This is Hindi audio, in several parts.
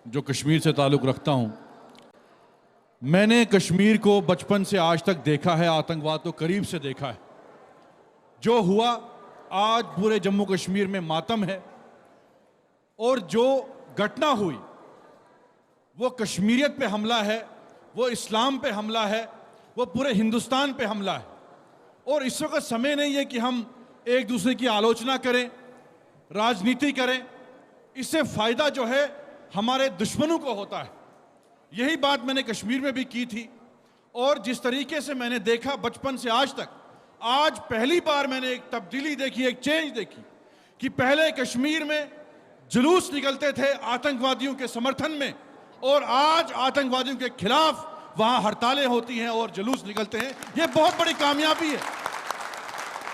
जो कश्मीर से ताल्लुक़ रखता हूँ, मैंने कश्मीर को बचपन से आज तक देखा है, आतंकवाद को करीब से देखा है। जो हुआ आज पूरे जम्मू कश्मीर में मातम है, और जो घटना हुई वो कश्मीरियत पे हमला है, वो इस्लाम पे हमला है, वो पूरे हिंदुस्तान पे हमला है। और इस वक्त समय नहीं है कि हम एक दूसरे की आलोचना करें, राजनीति करें। इससे फायदा जो है हमारे दुश्मनों को होता है। यही बात मैंने कश्मीर में भी की थी। और जिस तरीके से मैंने देखा बचपन से आज तक, आज पहली बार मैंने एक तब्दीली देखी, एक चेंज देखी कि पहले कश्मीर में जुलूस निकलते थे आतंकवादियों के समर्थन में, और आज आतंकवादियों के खिलाफ वहां हड़तालें होती हैं और जुलूस निकलते हैं। यह बहुत बड़ी कामयाबी है।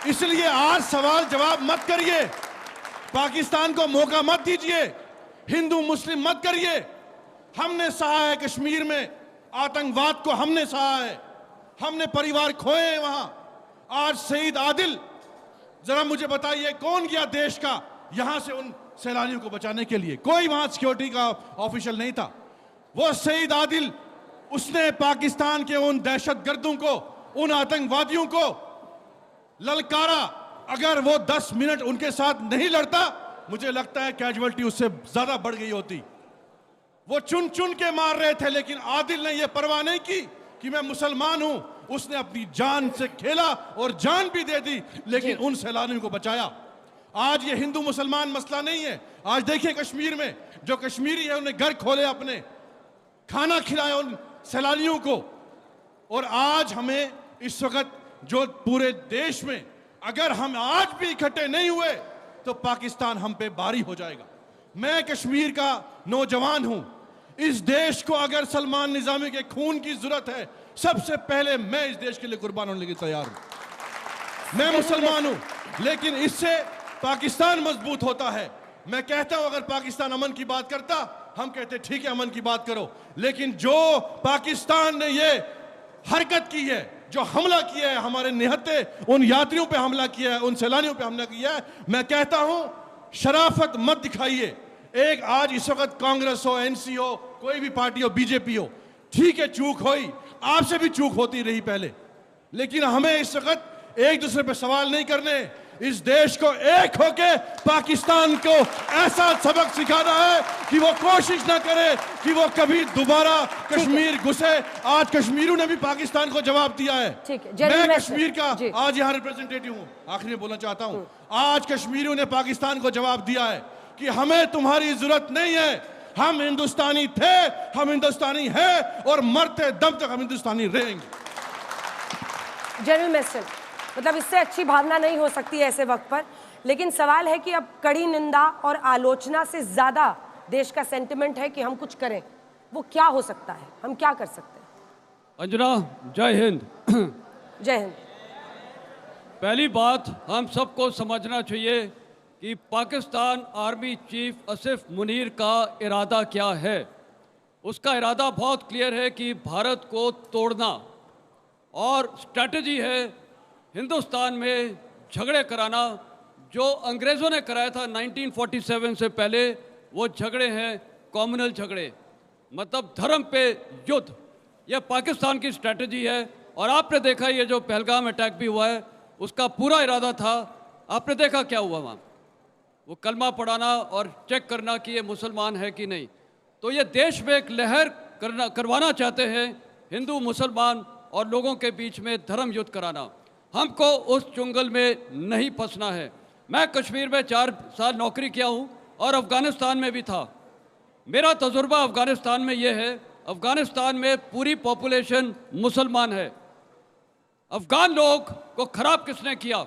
इसलिए आज सवाल जवाब मत करिए, पाकिस्तान को मौका मत दीजिए, हिंदू मुस्लिम मत करिए। हमने सहा है कश्मीर में आतंकवाद को, हमने सहा है, हमने परिवार खोए हैं वहां। आज शहीद आदिल, जरा मुझे बताइए कौन गया देश का यहां से उन सैलानियों को बचाने के लिए? कोई वहां सिक्योरिटी का ऑफिशियल नहीं था। वो शहीद आदिल, उसने पाकिस्तान के उन दहशतगर्दों को, उन आतंकवादियों को ललकारा। अगर वो 10 मिनट उनके साथ नहीं लड़ता, मुझे लगता है कैजुअलिटी उससे ज्यादा बढ़ गई होती। वो चुन चुन के मार रहे थे, लेकिन आदिल ने यह परवाह नहीं की कि मैं मुसलमान हूं। उसने अपनी जान से खेला और जान भी दे दी, लेकिन उन सैलानियों को बचाया। आज ये हिंदू मुसलमान मसला नहीं है। आज देखिए कश्मीर में जो कश्मीरी है उन्हें घर खोले, अपने खाना खिलाया उन सैलानियों को। और आज हमें इस वक्त जो पूरे देश में अगर हम आज भी इकट्ठे नहीं हुए तो पाकिस्तान हम पे भारी हो जाएगा। मैं कश्मीर का नौजवान हूं। इस देश को अगर सलमान निजामी के खून की जरूरत है, सबसे पहले मैं इस देश के लिए कुर्बान होने के लिए तैयार हूं। मैं मुसलमान हूं, लेकिन इससे पाकिस्तान मजबूत होता है। मैं कहता हूं अगर पाकिस्तान अमन की बात करता, हम कहते ठीक है अमन की बात करो, लेकिन जो पाकिस्तान ने ये हरकत की है, जो हमला किया है, हमारे निहत्ते उन यात्रियों पे हमला किया है, उन सैलानियों पे हमला किया है, मैं कहता हूं शराफत मत दिखाइए। एक आज इस वक्त कांग्रेस हो, एनसी हो, कोई भी पार्टी हो, बीजेपी हो, ठीक है चूक हुई, आपसे भी चूक होती रही पहले, लेकिन हमें इस वक्त एक दूसरे पे सवाल नहीं करने। इस देश को एक होके पाकिस्तान को ऐसा सबक सिखाना है कि वो कोशिश ना करे कि वो कभी दोबारा कश्मीर घुसे। आज कश्मीरियों ने भी पाकिस्तान को जवाब दिया है। मैं कश्मीर का आज यहाँ रिप्रेजेंटेटिव हूँ, आखिरी में बोलना चाहता हूँ, आज कश्मीरियों ने पाकिस्तान को जवाब दिया है कि हमें तुम्हारी जरूरत नहीं है। हम हिंदुस्तानी थे, हम हिंदुस्तानी हैं, और मरते दम तक हम हिंदुस्तानी रहेंगे। जनरल मेसन, मतलब इससे अच्छी भावना नहीं हो सकती ऐसे वक्त पर। लेकिन सवाल है कि अब कड़ी निंदा और आलोचना से ज्यादा देश का सेंटिमेंट है कि हम कुछ करें। वो क्या हो सकता है, हम क्या कर सकते हैं? अंजना, जय हिंद। जय हिंद। पहली बात हम सबको समझना चाहिए कि पाकिस्तान आर्मी चीफ आसिफ मुनीर का इरादा क्या है। उसका इरादा बहुत क्लियर है कि भारत को तोड़ना, और स्ट्रैटेजी है हिंदुस्तान में झगड़े कराना। जो अंग्रेज़ों ने कराया था 1947 से पहले, वो झगड़े हैं कॉम्युनल झगड़े, मतलब धर्म पे युद्ध। यह पाकिस्तान की स्ट्रैटेजी है। और आपने देखा ये जो पहलगाम अटैक भी हुआ है, उसका पूरा इरादा था। आपने देखा क्या हुआ वहाँ, वो कलमा पढ़ाना और चेक करना कि ये मुसलमान है कि नहीं। तो ये देश में एक लहर करवाना चाहते हैं, हिंदू मुसलमान और लोगों के बीच में धर्म युद्ध कराना। हमको उस चुंगल में नहीं फंसना है। मैं कश्मीर में 4 साल नौकरी किया हूँ और अफ़गानिस्तान में भी था। मेरा तजुर्बा अफ़गानिस्तान में ये है, अफ़गानिस्तान में पूरी पॉपुलेशन मुसलमान है। अफ़गान लोग को ख़राब किसने किया?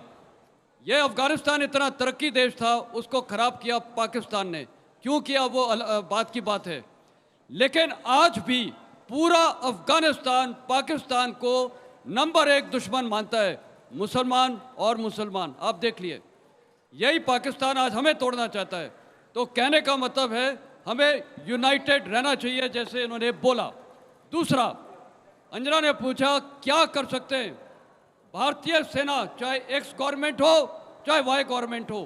ये अफ़गानिस्तान इतना तरक्की देश था, उसको ख़राब किया पाकिस्तान ने। क्यों किया वो बात की बात है, लेकिन आज भी पूरा अफ़गानिस्तान पाकिस्तान को नंबर 1 दुश्मन मानता है, मुसलमान और मुसलमान। आप देख लिए, यही पाकिस्तान आज हमें तोड़ना चाहता है। तो कहने का मतलब है हमें यूनाइटेड रहना चाहिए, जैसे इन्होंने बोला। दूसरा, अंजना ने पूछा क्या कर सकते हैं। भारतीय सेना, चाहे एक्स गवर्नमेंट हो चाहे वाई गवर्नमेंट हो,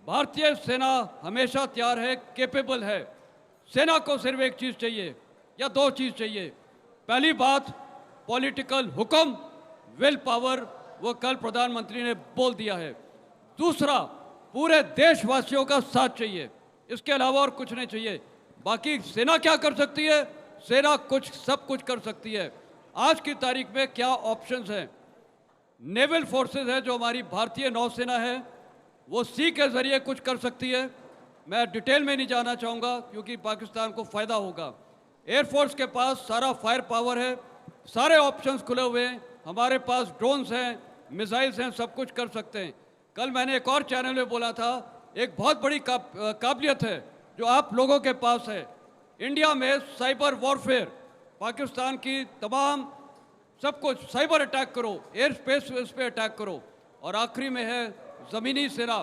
भारतीय सेना हमेशा तैयार है, केपेबल है। सेना को सिर्फ एक चीज़ चाहिए या दो चीज़ चाहिए। पहली बात, पॉलिटिकल हुक्म, विल पावर, वो कल प्रधानमंत्री ने बोल दिया है। दूसरा, पूरे देशवासियों का साथ चाहिए, इसके अलावा और कुछ नहीं चाहिए। बाकी सेना क्या कर सकती है? सेना सब कुछ कर सकती है। आज की तारीख में क्या ऑप्शंस हैं? नेवल फोर्सेस है, जो हमारी भारतीय नौसेना है, वो सी के ज़रिए कुछ कर सकती है। मैं डिटेल में नहीं जाना चाहूँगा क्योंकि पाकिस्तान को फ़ायदा होगा। एयरफोर्स के पास सारा फायर पावर है, सारे ऑप्शंस खुले हुए हैं। हमारे पास ड्रोन्स हैं, मिसाइल्स हैं, सब कुछ कर सकते हैं। कल मैंने एक और चैनल में बोला था, एक बहुत बड़ी काबिलियत है जो आप लोगों के पास है। इंडिया में साइबर वॉरफेयर, पाकिस्तान की तमाम सब कुछ साइबर अटैक करो, एयर स्पेस पे अटैक करो। और आखिरी में है ज़मीनी सेना।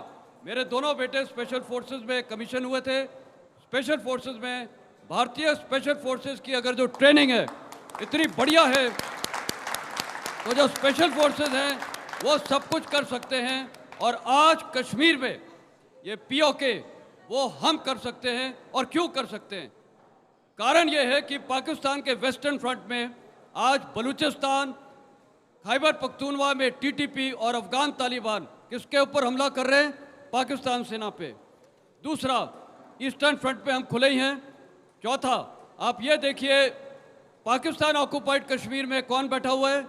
मेरे दोनों बेटे स्पेशल फोर्सेस में कमीशन हुए थे। स्पेशल फोर्सेस में भारतीय स्पेशल फोर्सेस की अगर जो ट्रेनिंग है इतनी बढ़िया है, तो जो स्पेशल फोर्सेस हैं वो सब कुछ कर सकते हैं। और आज कश्मीर में ये पीओके वो हम कर सकते हैं। और क्यों कर सकते हैं? कारण ये है कि पाकिस्तान के वेस्टर्न फ्रंट में आज बलूचिस्तान, खैबर पख्तूनवा में टीटीपी और अफगान तालिबान किसके ऊपर हमला कर रहे हैं? पाकिस्तान सेना पे। दूसरा, ईस्टर्न फ्रंट पे हम खुले ही हैं। चौथा, आप ये देखिए पाकिस्तान ऑक्युपाइड कश्मीर में कौन बैठा हुआ है?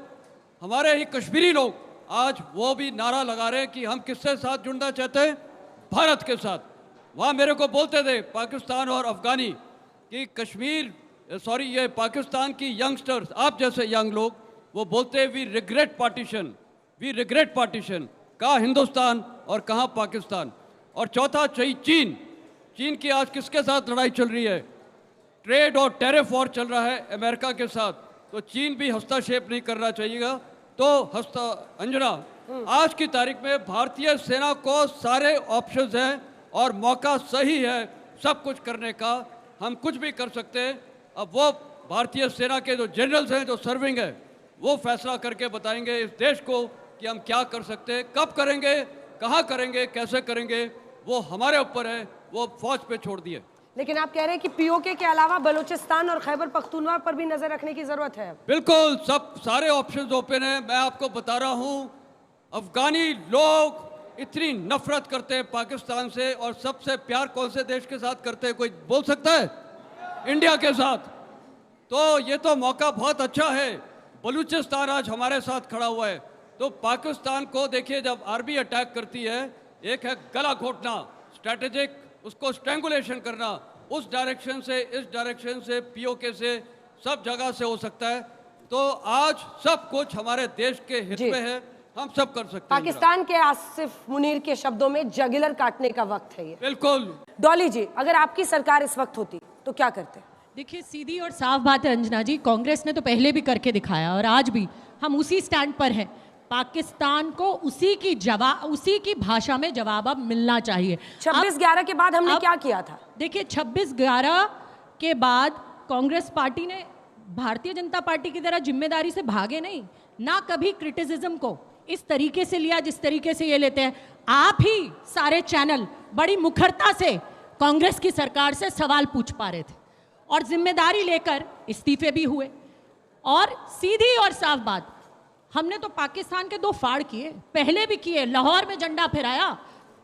हमारे ही कश्मीरी लोग। आज वो भी नारा लगा रहे हैं कि हम किससे साथ जुड़ना चाहते हैं? भारत के साथ। वहाँ मेरे को बोलते थे पाकिस्तान और अफगानी कि ये पाकिस्तान की यंगस्टर्स, आप जैसे यंग लोग, वो बोलते हैं वी रिग्रेट पार्टीशन। कहाँ हिंदुस्तान और कहाँ पाकिस्तान? और चौथा, चीन की आज किसके साथ लड़ाई चल रही है? ट्रेड और टैरिफ वॉर चल रहा है अमेरिका के साथ। तो चीन भी हस्तक्षेप नहीं करना चाहिएगा। तो अंजना, आज की तारीख में भारतीय सेना को सारे ऑप्शंस हैं और मौका सही है सब कुछ करने का। हम कुछ भी कर सकते हैं। अब वो भारतीय सेना के जो जनरल्स हैं, जो सर्विंग है, वो फैसला करके बताएंगे इस देश को कि हम क्या कर सकते हैं, कब करेंगे, कहाँ करेंगे, कैसे करेंगे, वो हमारे ऊपर है, वो फौज पे छोड़ दिए। लेकिन आप कह रहे हैं कि पीओके के अलावा बलूचिस्तान और खैबर पख्तूनवा पर भी नजर रखने की जरूरत है। बिल्कुल, सारे ऑप्शंस ओपन है। मैं आपको बता रहा हूँ, अफगानी लोग इतनी नफरत करते हैं पाकिस्तान से, और सबसे प्यार कौन से देश के साथ करते हैं? कोई बोल सकता है? इंडिया के साथ। तो ये तो मौका बहुत अच्छा है। बलूचिस्तान आज हमारे साथ खड़ा हुआ है। तो पाकिस्तान को देखिए, जब आर्मी अटैक करती है, एक है गला घोटना, स्ट्रैटेजिक, उसको स्ट्रैंगुलेशन करना, उस डायरेक्शन से, इस डायरेक्शन से, पीओके से, सब जगह से हो सकता है। तो आज सब कुछ हमारे देश के हित में है, हम सब कर सकते हैं। पाकिस्तान के आसिफ मुनीर के शब्दों में जगुलर काटने का वक्त है ये। बिल्कुल। डॉली जी, अगर आपकी सरकार इस वक्त होती तो क्या करते? देखिए, सीधी और साफ बात है अंजना जी, कांग्रेस ने तो पहले भी करके दिखाया और आज भी हम उसी स्टैंड पर हैं। पाकिस्तान को उसी की भाषा में जवाब अब मिलना चाहिए। 26/11 के बाद हमने क्या किया था? देखिए, 26/11 के बाद कांग्रेस पार्टी ने भारतीय जनता पार्टी की तरह जिम्मेदारी से भागे नहीं, ना कभी क्रिटिसिज्म को इस तरीके से लिया जिस तरीके से ये लेते हैं। आप ही सारे चैनल बड़ी मुखरता से कांग्रेस की सरकार से सवाल पूछ पा रहे थे और जिम्मेदारी लेकर इस्तीफे भी हुए। और सीधी और साफ बात, हमने तो पाकिस्तान के 2 फाड़ किए, पहले भी किए। लाहौर में झंडा फहराया,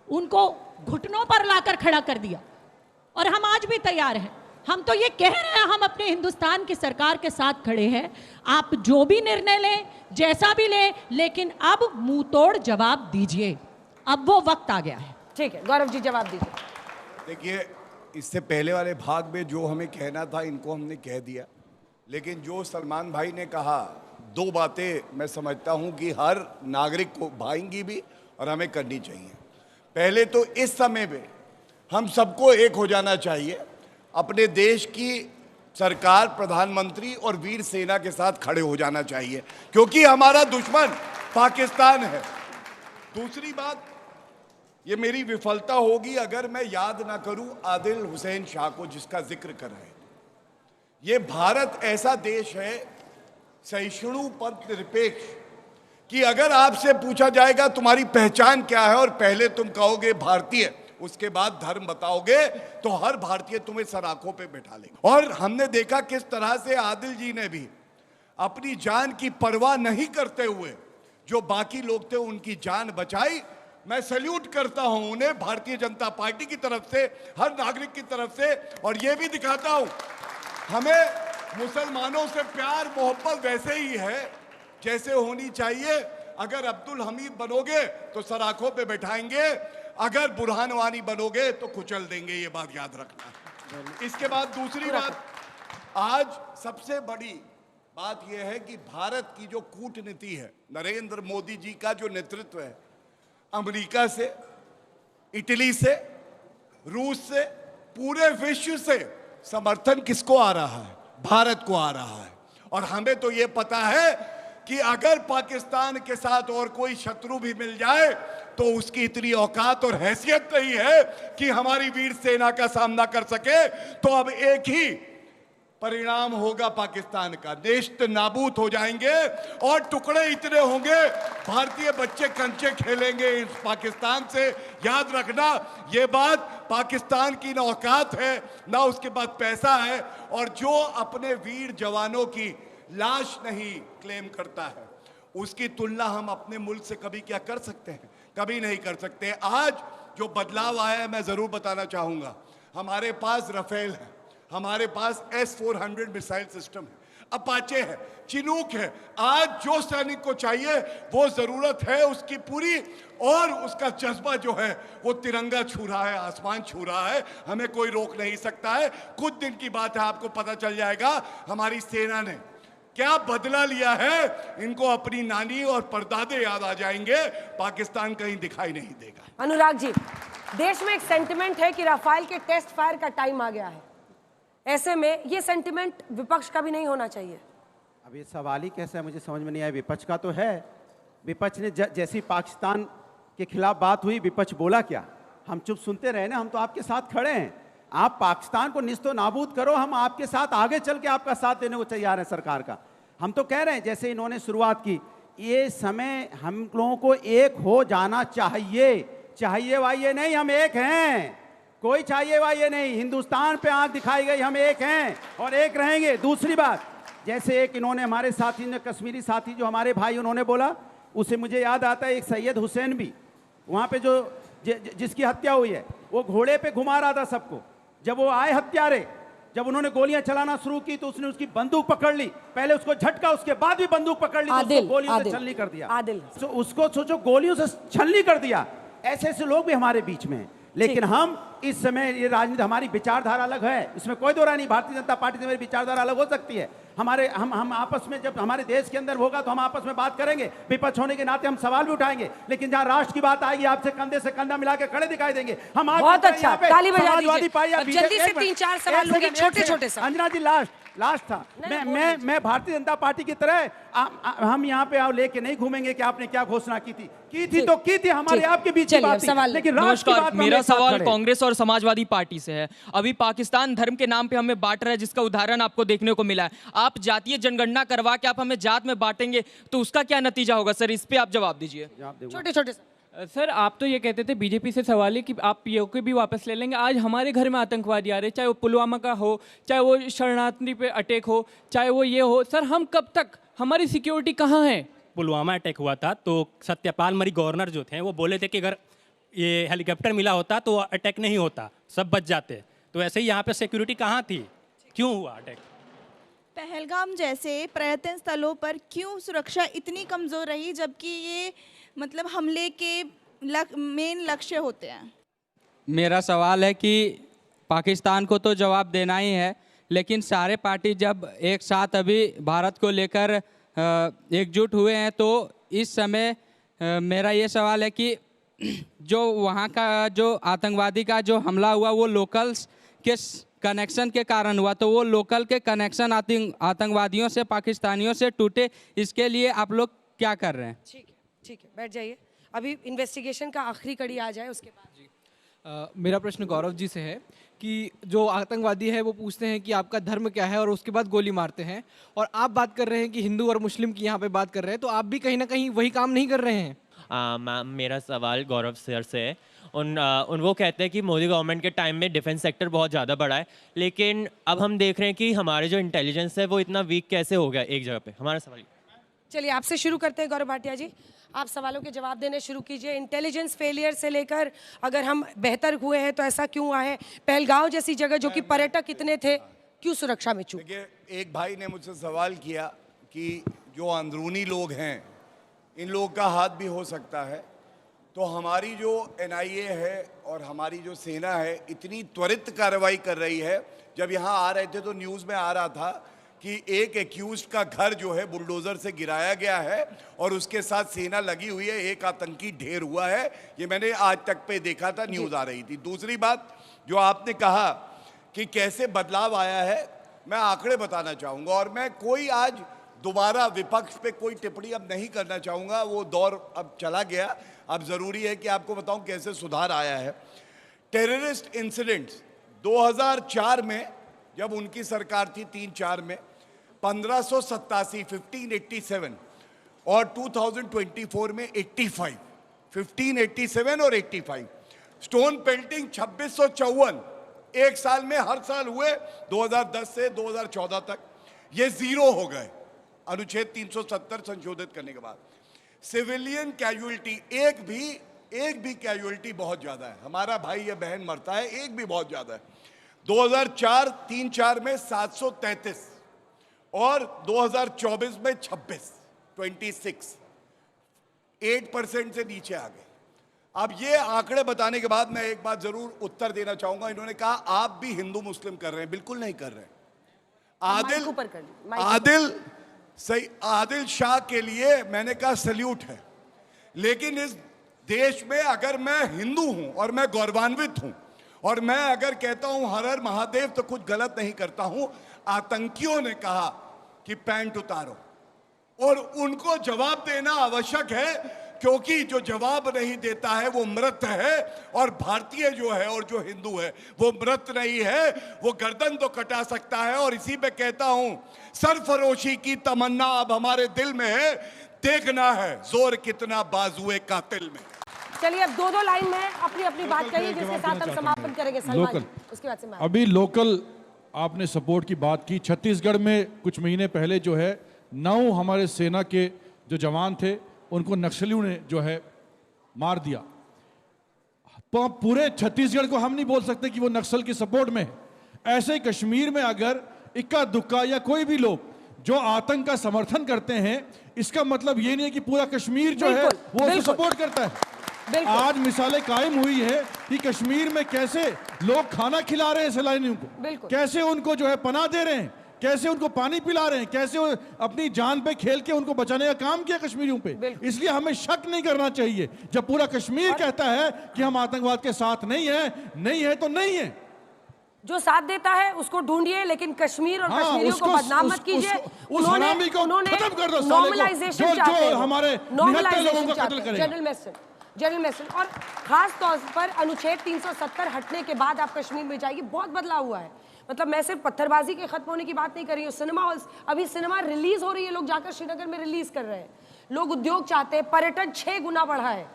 उनको घुटनों पर लाकर खड़ा कर दिया, और हम आज भी तैयार हैं। हम तो ये कह रहे हैं, हम अपने हिंदुस्तान की सरकार के साथ खड़े हैं। आप जो भी निर्णय लें, जैसा भी लें, लेकिन अब मुंह तोड़ जवाब दीजिए। अब वो वक्त आ गया है। ठीक है, गौरव जी जवाब दीजिए। देखिए, इससे पहले वाले भाग में जो हमें कहना था, इनको हमने कह दिया। लेकिन जो सलमान भाई ने कहा, 2 बातें मैं समझता हूं कि हर नागरिक को भाएंगी भी और हमें करनी चाहिए। पहले तो इस समय में हम सबको एक हो जाना चाहिए, अपने देश की सरकार, प्रधानमंत्री और वीर सेना के साथ खड़े हो जाना चाहिए, क्योंकि हमारा दुश्मन पाकिस्तान है। दूसरी बात, ये मेरी विफलता होगी अगर मैं याद ना करूं आदिल हुसैन शाह को, जिसका जिक्र कर रहे हैं। ये भारत ऐसा देश है, सहिष्णु पंथ निरपेक्ष, कि अगर आपसे पूछा जाएगा तुम्हारी पहचान क्या है और पहले तुम कहोगे भारतीय, उसके बाद धर्म बताओगे तो हर भारतीय तुम्हें सराखों पे बैठा लेगा। और हमने देखा किस तरह से आदिल जी ने भी अपनी जान की परवाह नहीं करते हुए जो बाकी लोग थे उनकी जान बचाई। मैं सैल्यूट करता हूं उन्हें भारतीय जनता पार्टी की तरफ से, हर नागरिक की तरफ से। और यह भी दिखाता हूं हमें मुसलमानों से प्यार मोहब्बत वैसे ही है जैसे होनी चाहिए। अगर अब्दुल हमीद बनोगे तो सराखों पे बैठाएंगे, अगर बुरहान वानी बनोगे तो कुचल देंगे, ये बात याद रखना। इसके बाद दूसरी बात, आज सबसे बड़ी बात यह है कि भारत की जो कूटनीति है, नरेंद्र मोदी जी का जो नेतृत्व है, अमेरिका से, इटली से, रूस से, पूरे विश्व से समर्थन किसको आ रहा है? भारत को आ रहा है। और हमें तो ये पता है कि अगर पाकिस्तान के साथ और कोई शत्रु भी मिल जाए तो उसकी इतनी औकात और हैसियत नहीं है कि हमारी वीर सेना का सामना कर सके। तो अब एक ही परिणाम होगा पाकिस्तान का, नेस्त नाबूद हो जाएंगे और टुकड़े इतने होंगे, भारतीय बच्चे कंचे खेलेंगे इस पाकिस्तान से। याद रखना ये बात, पाकिस्तान की ना औकात है ना उसके पास पैसा है, और जो अपने वीर जवानों की लाश नहीं क्लेम करता है उसकी तुलना हम अपने मुल्क से कभी क्या कर सकते हैं? कभी नहीं कर सकते। आज जो बदलाव आया है मैं जरूर बताना चाहूंगा। हमारे पास राफेल है, हमारे पास S-400 मिसाइल सिस्टम है, अपाचे है, चिनूक है। आज जो सैनिक को चाहिए वो जरूरत है उसकी पूरी, और उसका जज्बा जो है वो तिरंगा छू रहा है, आसमान छू रहा है, हमें कोई रोक नहीं सकता है। कुछ दिन की बात है, आपको पता चल जाएगा हमारी सेना ने क्या बदला लिया है। इनको अपनी नानी और परदादे याद आ जाएंगे, पाकिस्तान कहीं दिखाई नहीं देगा। अनुराग जी, देश में एक सेंटिमेंट है कि राफेल के टेस्ट फायर का टाइम आ गया है, ऐसे में ये सेंटिमेंट विपक्ष का भी नहीं होना चाहिए। अब ये सवाल ही कैसा है, मुझे समझ में नहीं आया। विपक्ष का तो है, विपक्ष ने जैसी पाकिस्तान के खिलाफ बात हुई, विपक्ष बोला क्या? हम चुप सुनते रहे ना, हम तो आपके साथ खड़े हैं। आप पाकिस्तान को निस्तो नाबूद करो, हम आपके साथ आगे चल के आपका साथ देने को तैयार है सरकार का। हम तो कह रहे हैं, जैसे इन्होंने शुरुआत की, ये समय हम लोगों को एक हो जाना चाहिए। चाहिए वाइए नहीं, हम एक हैं, कोई चाहिए वाइए नहीं। हिंदुस्तान पे आंख दिखाई गई, हम एक हैं और एक रहेंगे। दूसरी बात, जैसे एक इन्होंने हमारे साथी ने, कश्मीरी साथी जो हमारे भाई उन्होंने बोला, उसे मुझे याद आता है एक सैयद हुसैन भी, वहाँ पे जो जिसकी हत्या हुई है, वो घोड़े पे घुमा रहा था सबको। जब वो आए हत्यारे, जब उन्होंने गोलियां चलाना शुरू की तो उसने उसकी बंदूक पकड़ ली, पहले उसको झटका, उसके बाद भी बंदूक पकड़ ली, तो उसको गोलियों से छलनी कर दिया। तो उसको सोचो, गोलियों से छलनी कर दिया। ऐसे ऐसे लोग भी हमारे बीच में हैं। लेकिन हम इस समय, ये राजनीति, हमारी विचारधारा अलग है, इसमें कोई दो राय नहीं। भारतीय जनता पार्टी से मेरी विचारधारा अलग हो सकती है। हमारे हम आपस में, जब हमारे देश के अंदर होगा तो हम आपस में बात करेंगे, विपक्ष होने के नाते हम सवाल भी उठाएंगे, लेकिन जहां राष्ट्र की बात आएगी आपसे कंधे से कंधा मिला के खड़े दिखाई देंगे हम। बहुत अच्छा, ताली बजा दीजिए। पार्टी, जल्दी से 3-4 सवाल होंगे, छोटे-छोटे सवाल। अंजना जी लास्ट था। मैं भारतीय जनता पार्टी की तरह हम यहाँ पे लेके नहीं घूमेंगे कि आपने क्या घोषणा की थी तो की थी, हमारे आपके बीच की बात थी, लेकिन नमस्कार, मेरा सवाल कांग्रेस और समाजवादी पार्टी से है। अभी पाकिस्तान धर्म के नाम पे हमें बांट रहा है, जिसका उदाहरण आपको देखने को मिला है। आप जातीय जनगणना करवा के आप हमें जात में बांटेंगे तो उसका क्या नतीजा होगा सर? इस पे आप जवाब दीजिए। छोटे-छोटे सर, आप तो ये कहते थे बीजेपी से सवाल है कि आप पीओके भी वापस ले लेंगे। आज हमारे घर में आतंकवादी आ रहे, चाहे वो पुलवामा का हो, चाहे वो शरणार्थी पे अटैक हो, चाहे वो ये हो। सर, हम कब तक, हमारी सिक्योरिटी कहाँ है? पुलवामा अटैक हुआ था तो सत्यपाल मरी गवर्नर जो थे वो बोले थे कि अगर ये हेलीकॉप्टर मिला होता तो अटैक नहीं होता, सब बच जाते। तो ऐसे ही यहाँ पे सिक्योरिटी कहाँ थी, क्यों हुआ अटैक? पहलगाम जैसे पर्यटन स्थलों पर क्यों सुरक्षा इतनी कमज़ोर रही, जबकि ये मतलब हमले के मेन लक्ष्य होते हैं? मेरा सवाल है कि पाकिस्तान को तो जवाब देना ही है, लेकिन सारे पार्टी जब एक साथ अभी भारत को लेकर एकजुट हुए हैं, तो इस समय मेरा ये सवाल है कि जो वहाँ का जो आतंकवादी का जो हमला हुआ वो लोकल्स के कनेक्शन के कारण हुआ, तो वो लोकल के कनेक्शन आतंकवादियों से, पाकिस्तानियों से टूटे, इसके लिए आप लोग क्या कर रहे हैं? ठीक है, बैठ जाइए। अभी इन्वेस्टिगेशन का आखिरी कड़ी आ जाए उसके बाद। मेरा प्रश्न गौरव जी से है कि जो आतंकवादी है वो पूछते हैं कि आपका धर्म क्या है और उसके बाद गोली मारते हैं, और आप बात कर रहे हैं कि हिंदू और मुस्लिम की यहाँ पे बात कर रहे हैं, तो आप भी कहीं ना कहीं वही काम नहीं कर रहे हैं? मैम, मेरा सवाल गौरव सर से है उन वो कहते हैं कि मोदी गवर्नमेंट के टाइम में डिफेंस सेक्टर बहुत ज़्यादा बढ़ा है, लेकिन अब हम देख रहे हैं कि हमारे जो इंटेलिजेंस है वो इतना वीक कैसे हो गया एक जगह पे। हमारा सवाल। चलिए आपसे शुरू करते हैं गौरव भाटिया जी, आप सवालों के जवाब देने शुरू कीजिए। इंटेलिजेंस फेलियर से लेकर अगर हम बेहतर हुए हैं तो ऐसा क्यों हुआ है? पहलगांव जैसी जगह जो कि पर्यटक इतने थे, क्यों सुरक्षा में चूक? देखिए, एक भाई ने मुझसे सवाल किया कि जो अंदरूनी लोग हैं इन लोगों का हाथ भी हो सकता है। तो हमारी जो NIA है और हमारी जो सेना है इतनी त्वरित कार्रवाई कर रही है। जब यहाँ आ रहे थे तो न्यूज़ में आ रहा था कि एक एक्यूज्ड का घर जो है बुलडोजर से गिराया गया है और उसके साथ सेना लगी हुई है, एक आतंकी ढेर हुआ है। ये मैंने आज तक पे देखा था, न्यूज़ आ रही थी। दूसरी बात जो आपने कहा कि कैसे बदलाव आया है, मैं आंकड़े बताना चाहूँगा और मैं कोई आज दोबारा विपक्ष पे कोई टिप्पणी अब नहीं करना चाहूँगा, वो दौर अब चला गया। अब ज़रूरी है कि आपको बताऊँ कैसे सुधार आया है। टेररिस्ट इंसिडेंट्स 2004 में जब उनकी सरकार थी 3-4 में 1587 और 2024 में 85, 1587 और 85। स्टोन पेल्टिंग 2654 एक साल में हर साल हुए 2010 से 2014 तक, ये जीरो हो गए अनुच्छेद 370 संशोधित करने के बाद। सिविलियन कैजुअलिटी एक भी कैजुअलिटी बहुत ज़्यादा है, हमारा भाई या बहन मरता है, एक भी बहुत ज़्यादा है। 2003-4 में 733 और 2024 में 26 8% से नीचे आ गए। अब ये आंकड़े बताने के बाद मैं एक बात जरूर उत्तर देना चाहूंगा। इन्होंने कहा आप भी हिंदू मुस्लिम कर रहे हैं, बिल्कुल नहीं कर रहे हैं। आदिल शाह के लिए मैंने कहा सल्यूट है, लेकिन इस देश में अगर मैं हिंदू हूं और मैं गौरवान्वित हूं और मैं अगर कहता हूं हर हर महादेव तो कुछ गलत नहीं करता हूं। आतंकियों ने कहा कि पैंट उतारो और उनको जवाब देना आवश्यक है, क्योंकि जो जवाब नहीं देता है वो मृत है और भारतीय जो है और जो हिंदू है वो मृत नहीं है, वो गर्दन तो कटा सकता है। और इसी पे कहता हूं सरफरोशी की तमन्ना अब हमारे दिल में है, देखना है जोर कितना बाजुए कातिल में। चलिए अब दो लाइन में अपनी अपनी बात कहिए जिसके साथ हम समापन करेंगे। सलमान, उसके बाद से मैं अभी लोकल आपने सपोर्ट की बात की। छत्तीसगढ़ में कुछ महीने पहले जो है 9 हमारे सेना के जो जवान थे उनको नक्सलियों ने जो है मार दिया। पूरे छत्तीसगढ़ को हम नहीं बोल सकते कि वो नक्सल की सपोर्ट में है। ऐसे कश्मीर में अगर इक्का दुक्का या कोई भी लोग जो आतंक का समर्थन करते हैं, इसका मतलब ये नहीं है कि पूरा कश्मीर जो है वो उसको सपोर्ट करता है। आज मिसालें कायम हुई है कि कश्मीर में कैसे लोग खाना खिला रहे हैं सैलानियों को, कैसे उनको जो है पनाह दे रहे हैं, कैसे उनको पानी पिला रहे हैं, कैसे अपनी जान पे खेल के उनको बचाने का काम किया कश्मीरियों पे। इसलिए हमें शक नहीं करना चाहिए जब पूरा कश्मीर कहता है कि हम आतंकवाद के साथ नहीं है तो नहीं है। जो साथ देता है उसको ढूंढिए, लेकिन कश्मीर और कश्मीरियों को बदनाम मत कीजिए। उन्होंने नॉर्मलाइजेशन चाहते हैं, हमारे नॉर्मलाइजेशन चाहते हैं। जनरल मैसेज और खास तौर पर अनुच्छेद 370 हटने के बाद आप कश्मीर में जाइए, बहुत बदलाव हुआ है। मतलब मैं सिर्फ पत्थरबाजी के खत्म होने की बात नहीं कर रही हूँ। सिनेमा हॉल्स, अभी सिनेमा रिलीज हो रही है, लोग जाकर श्रीनगर में रिलीज कर रहे हैं। लोग उद्योग चाहते हैं, पर्यटन 6 गुना बढ़ा है।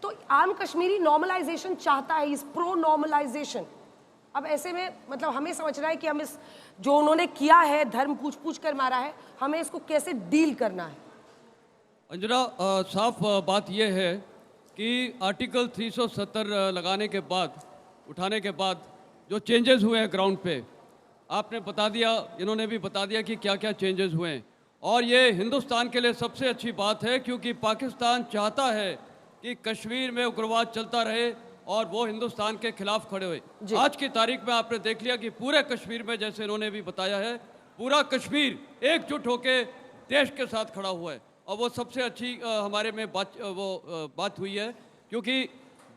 तो आम कश्मीरी नॉर्मलाइजेशन चाहता है, इस प्रो नॉर्मलाइजेशन। अब ऐसे में मतलब हमें समझना है कि हम इस जो उन्होंने किया है, धर्म पूछ कर मारा है, हमें इसको कैसे डील करना है। अंजना, साफ बात यह है कि आर्टिकल 370 लगाने के बाद, उठाने के बाद जो चेंजेस हुए हैं ग्राउंड पे, आपने बता दिया, इन्होंने भी बता दिया कि क्या क्या चेंजेस हुए हैं। और ये हिंदुस्तान के लिए सबसे अच्छी बात है, क्योंकि पाकिस्तान चाहता है कि कश्मीर में उग्रवाद चलता रहे और वो हिंदुस्तान के खिलाफ खड़े हुए। आज की तारीख में आपने देख लिया कि पूरे कश्मीर में, जैसे इन्होंने भी बताया है, पूरा कश्मीर एकजुट होकर देश के साथ खड़ा हुआ है। और वो सबसे अच्छी हमारे में बात हुई है, क्योंकि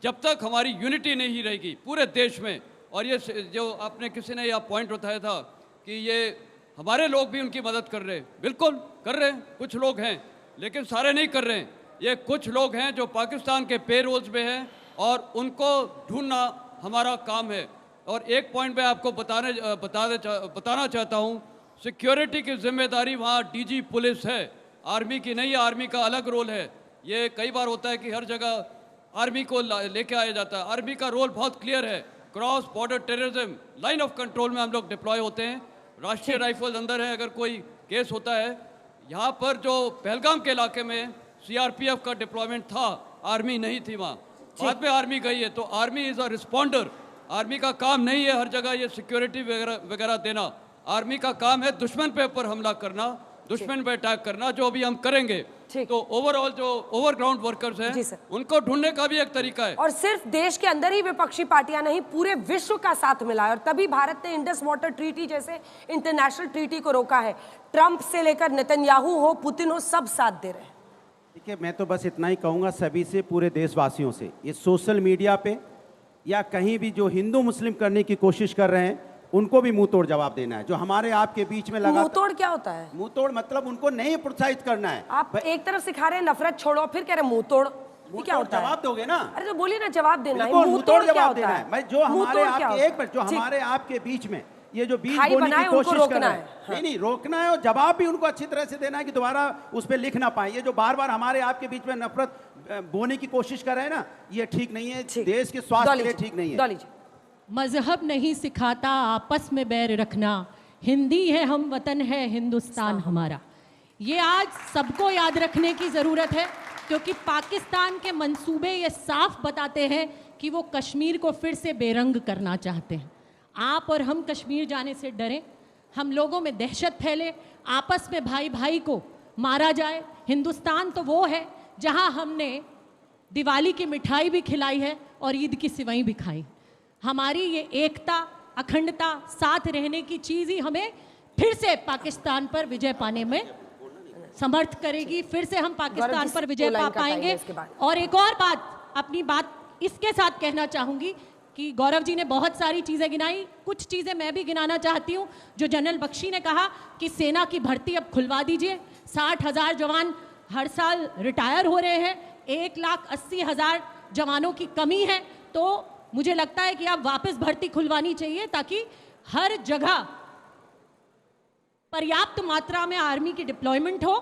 जब तक हमारी यूनिटी नहीं रहेगी पूरे देश में, और ये जो आपने किसी ने यह पॉइंट उठाया था कि ये हमारे लोग भी उनकी मदद कर रहे हैं, बिल्कुल कर रहे हैं, कुछ लोग हैं, लेकिन सारे नहीं कर रहे हैं। ये कुछ लोग हैं जो पाकिस्तान के पे रोल्स में हैं और उनको ढूंढना हमारा काम है। और एक पॉइंट मैं आपको बताना चाहता हूँ, सिक्योरिटी की जिम्मेदारी वहाँ DG पुलिस है, आर्मी की नहीं है। आर्मी का अलग रोल है। ये कई बार होता है कि हर जगह आर्मी को लेके आया जाता है। आर्मी का रोल बहुत क्लियर है। Cross border terrorism line of control में हम लोग डिप्लॉय होते हैं। राष्ट्रीय राइफल अंदर है। अगर कोई केस होता है, यहाँ पर जो पहलगाम के इलाके में सीआरपीएफ का डिप्लॉयमेंट था, आर्मी नहीं थी वहाँ, बाद में आर्मी गई है। तो army is a responder. Army का काम नहीं है हर जगह ये सिक्योरिटी वगैरह देना। आर्मी का काम है दुश्मन पे ऊपर हमला करना, दुश्मन पे अटैक करना, जो अभी हम करेंगे। तो ओवरऑल जो ओवरग्राउंड वर्कर्स हैं, उनको ढूंढने का भी एक तरीका है। और सिर्फ देश के अंदर ही विपक्षी पार्टियां नहीं, पूरे विश्व का साथ मिला है, और तभी भारत ने इंडस वाटर ट्रीटी जैसे इंटरनेशनल ट्रीटी को रोका है। ट्रंप से लेकर नेतन्याहू हो, पुतिन हो, सब साथ दे रहे हैं। देखिए, मैं तो बस इतना ही कहूँगा सभी से, पूरे देशवासियों से, ये सोशल मीडिया पे या कहीं भी जो हिंदू मुस्लिम करने की कोशिश कर रहे हैं, उनको भी मुंह तोड़ जवाब देना है। जो हमारे आपके बीच में लगा, मुंह तोड़ क्या होता है? मुंह तोड़ मतलब उनको नहीं प्रोत्साहित करना है। आप एक तरफ सिखा रहे हैं नफरत छोड़ो, फिर कह रहे मुंह तोड़। क्या होता है? जवाब दोगे ना? अरे तो बोलिए ना, जवाब देना है। मुंह तोड़ क्या जवाब होता देना है। मैं जो हमारे आपके एक मिनट, जो ठीक। हमारे आपके बीच में ये जो बीज खाई बोने बनाए, की उनको कोशिश कर रोकना रहे है। हैं, नहीं रोकना है, और जवाब भी उनको अच्छी तरह से देना है कि दोबारा उस पर लिख ना पाए। ये जो बार बार हमारे आपके बीच में नफरत बोने की कोशिश कर रहे हैं ना, ये ठीक नहीं है, देश के स्वास्थ्य के लिए ठीक नहीं है। मजहब नहीं सिखाता आपस में बैर रखना, हिंदी है हम वतन है हिंदुस्तान हमारा। ये आज सबको याद रखने की ज़रूरत है, क्योंकि पाकिस्तान के मंसूबे ये साफ बताते हैं कि वो कश्मीर को फिर से बेरंग करना चाहते हैं। आप और हम कश्मीर जाने से डरें, हम लोगों में दहशत फैले, आपस में भाई भाई को मारा जाए। हिंदुस्तान तो वो है जहां हमने दिवाली की मिठाई भी खिलाई है और ईद की सिवई भी खाई। हमारी ये एकता, अखंडता, साथ रहने की चीज़ ही हमें फिर से पाकिस्तान पर विजय पाने में समर्थ करेगी। फिर से हम पाकिस्तान पर विजय पा पाएंगे। और एक और बात, अपनी बात इसके साथ कहना चाहूँगी कि गौरव जी ने बहुत सारी चीज़ें गिनाई, कुछ चीज़ें मैं भी गिनाना चाहती हूँ। जो जनरल बख्शी ने कहा कि सेना की भर्ती अब खुलवा दीजिए, 60,000 जवान हर साल रिटायर हो रहे हैं, 1,80,000 जवानों की कमी है। तो मुझे लगता है कि अब वापस भर्ती खुलवानी चाहिए, ताकि हर जगह पर्याप्त मात्रा में आर्मी की डिप्लॉयमेंट हो,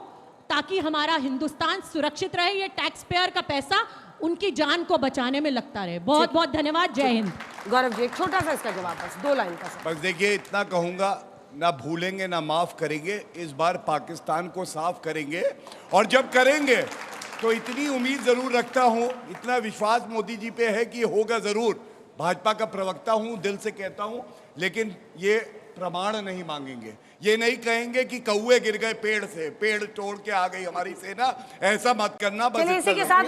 ताकि हमारा हिंदुस्तान सुरक्षित रहे। ये टैक्स पेयर का पैसा उनकी जान को बचाने में लगता रहे। बहुत बहुत धन्यवाद। जय हिंद। गौरव जी, एक छोटा सा इसका जवाब, बस 2 लाइन का। बस देखिए, इतना कहूंगा, ना भूलेंगे ना माफ करेंगे। इस बार पाकिस्तान को साफ करेंगे, और जब करेंगे तो इतनी उम्मीद जरूर रखता हूं, इतना विश्वास मोदी जी पे है कि होगा जरूर। भाजपा का प्रवक्ता हूं, दिल से कहता हूं, लेकिन ये प्रमाण नहीं मांगेंगे। ये नहीं कहेंगे कि कौवे गिर गए पेड़ से, पेड़ तोड़ के आ गई हमारी सेना। ऐसा मत करना। बस इसी के साथ